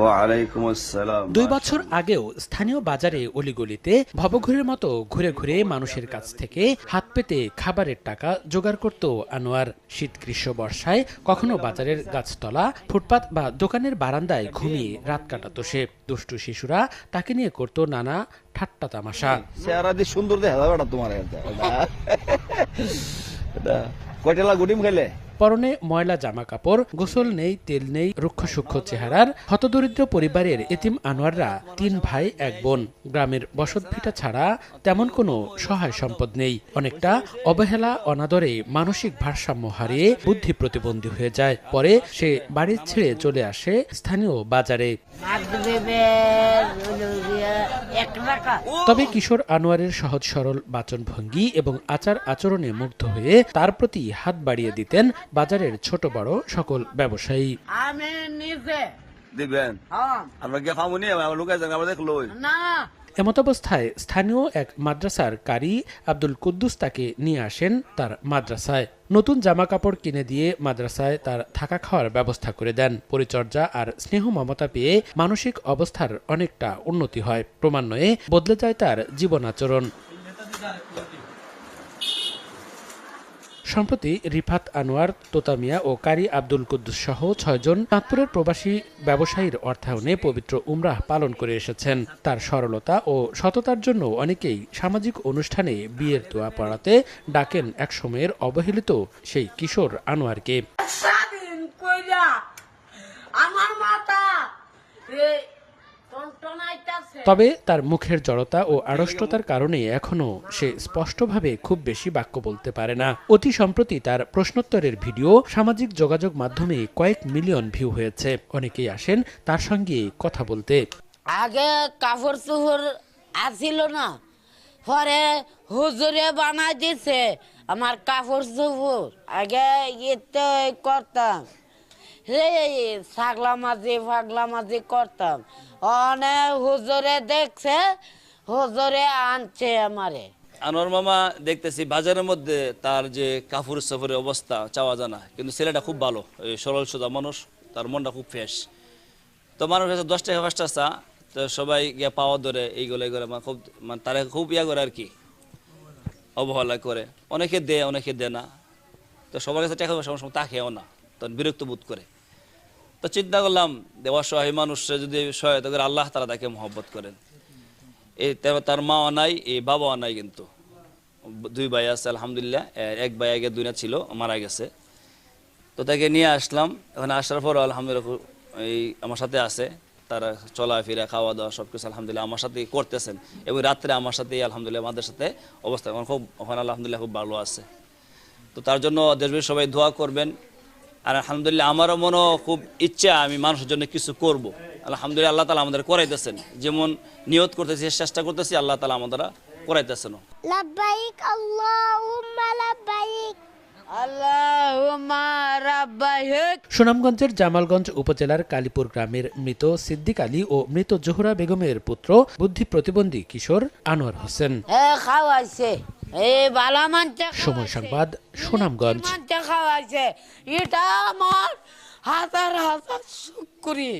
ওয়ালাইকুম আসসালাম। 2 বছর আগেও স্থানীয় বাজারে অলিগলিতে ভবঘুরের মতো ঘুরে ঘুরে মানুষের কাছ থেকে হাত পেতে খাবারের টাকা জোগাড় করত আনোয়ার। শীত গ্রীষ্ম বর্ষায় কখনো বাজারের গাছতলা, ফুটপাত বা দোকানের বারান্দায় ঘুমিয়ে রাত কাটাতো সে। দুষ্টু শিশুরা তাকে নিয়ে করত নানা ঠাট্টা তামাশা। চেহারা দিয়ে সুন্দর দেখা যাবে না তোমার কয়টা গুডিম খাইলে। পরনে ময়লা জামা কাপড়, গোসল নেই, তেল নেই, রুক্ষ সূক্ষ্ম চেহারার হতদরিদ্র পরিবারের এতিম আনোয়াররা 3 ভাই 1 বোন। গ্রামের বসতভিটা ছাড়া তেমন কোনো সহায় সম্পদ নেই। অনেকটা অবহেলা, অনাদরে মানসিক ভারসাম্য হারিয়ে বুদ্ধি প্রতিবন্ধী হয়ে যায়। পরে সে বাড়ি ছেড়ে চলে আসে স্থানীয় বাজারে। তবে কিশোর আনোয়ারের সহজ সরল বাচনভঙ্গি এবং আচার আচরণে মুগ্ধ হয়ে তার প্রতি হাত বাড়িয়ে দিতেন বাজারের ছোট বড় সকল ব্যবসায়ী। এমতাবস্থায় স্থানীয় এক মাদ্রাসার কারি আব্দুল কুদ্দুস তাকে নিয়ে আসেন তার মাদ্রাসায়। নতুন জামা কাপড় কিনে দিয়ে মাদ্রাসায় তার থাকা খাওয়ার ব্যবস্থা করে দেন। পরিচর্যা আর স্নেহ মমতা পেয়ে মানসিক অবস্থার অনেকটা উন্নতি হয়। ক্রমান্বয়ে বদলে যায় তার জীবন আচরণ। সম্প্রতি রিফাত আনোয়ার, তোতা মিয়া ও কারি আব্দুল কুদ্দুস সহ 6 জন চাঁদপুরের প্রবাসী ব্যবসায়ীর অর্থায়নে পবিত্র উমরাহ পালন করে এসেছেন। তার সরলতা ও সততার জন্য অনেকেই সামাজিক অনুষ্ঠানে বিয়ের দোয়া পড়াতে ডাকেন একসময়ের অবহেলিত সেই কিশোর আনোয়ারকে। তবে তার মুখের জড়তা ও আড়ষ্টতার কারণে এখনো সে স্পষ্টভাবে খুব বেশি বাক্য বলতে পারে না। অতি সম্প্রতি তার প্রশ্নোত্তরের ভিডিও সামাজিক যোগাযোগ মাধ্যমে কয়েক মিলিয়ন ভিউ হয়েছে। অনেকেই আসেন তার সঙ্গে কথা বলতে। আগে কাপড় চোপড় আসিল না, পরে হুজুরে বানাই দিছে আমার কাপড় চোপড়। আগে ইতে করতাম, ছাগলা মাঝি করতাম। অনেক হুজুরে দেখছে, হুজুরে আনছে আমারে। আনোয়ার মামা দেখতেছি বাজারের মধ্যে তার যে কাপড় সফরের অবস্থা চাওয়া জানা, কিন্তু ছেলেটা খুব ভালো, সরল সোজা মানুষ, তার মনটা খুব ফ্রেশ। তো মানুষ কাছে 10 টাকা 5 টাকা, তো সবাই গিয়ে পাওয়া ধরে এইগুলো খুব তারা খুব করে আর কি, অবহেলা করে। অনেকে দেয়, অনেকে দেয় না। তো সবার কাছে টাকা সময় তাকেও না, তখন বিরক্ত বোধ করে। তো চিন্তা করলাম দেওয়া সহায় মানুষের যদি সহায়তা করে আল্লাহ তারা তাকে মহব্বত করেন। এই তার মাও নাই, এই বাবাও নাই, কিন্তু 2 ভাই আছে আলহামদুলিল্লাহ। এক ভাই আগে দুনিয়া ছিল, মারা গেছে। তো তাকে নিয়ে আসলাম। এখন আসার পর আলহামদুলিল্লাহ এই আমার সাথে আছে, তারা চলাফেরা খাওয়া দাওয়া সবকিছু আলহামদুলিল্লাহ আমার সাথে করতেছেন, এবং রাত্রে আমার সাথে আলহামদুলিল্লাহ আমাদের সাথে অবস্থা এখন খুব, ওখানে আলহামদুলিল্লাহ খুব ভালো আছে। তো তার জন্য দেশবাসী সবাই দোয়া করবেন। আর আলহামদুলিল্লাহ আমারও মনে খুব ইচ্ছা আমি মানুষের জন্য কিছু করব। আলহামদুলিল্লাহ আল্লাহ তাআলা আমাদের করাইতেছেন, যেমন নিয়ত করতেছি, চেষ্টা করতেছি, আল্লাহ তাআলা আমাদের করাইতেছেন। লাব্বাইক আল্লাহুম্মা লাব্বাইক। সুনামগঞ্জের জামালগঞ্জ উপজেলার কালীপুর গ্রামের মৃত সিদ্দিক আলী ও মৃত জোহরা বেগমের পুত্র বুদ্ধি প্রতিবন্ধী কিশোর আনোয়ার হোসেন। সময় সংবাদ, সুনামগঞ্জ। খাওয়াইছে, এটা আমার হাজার হাজার শুকরিয়া।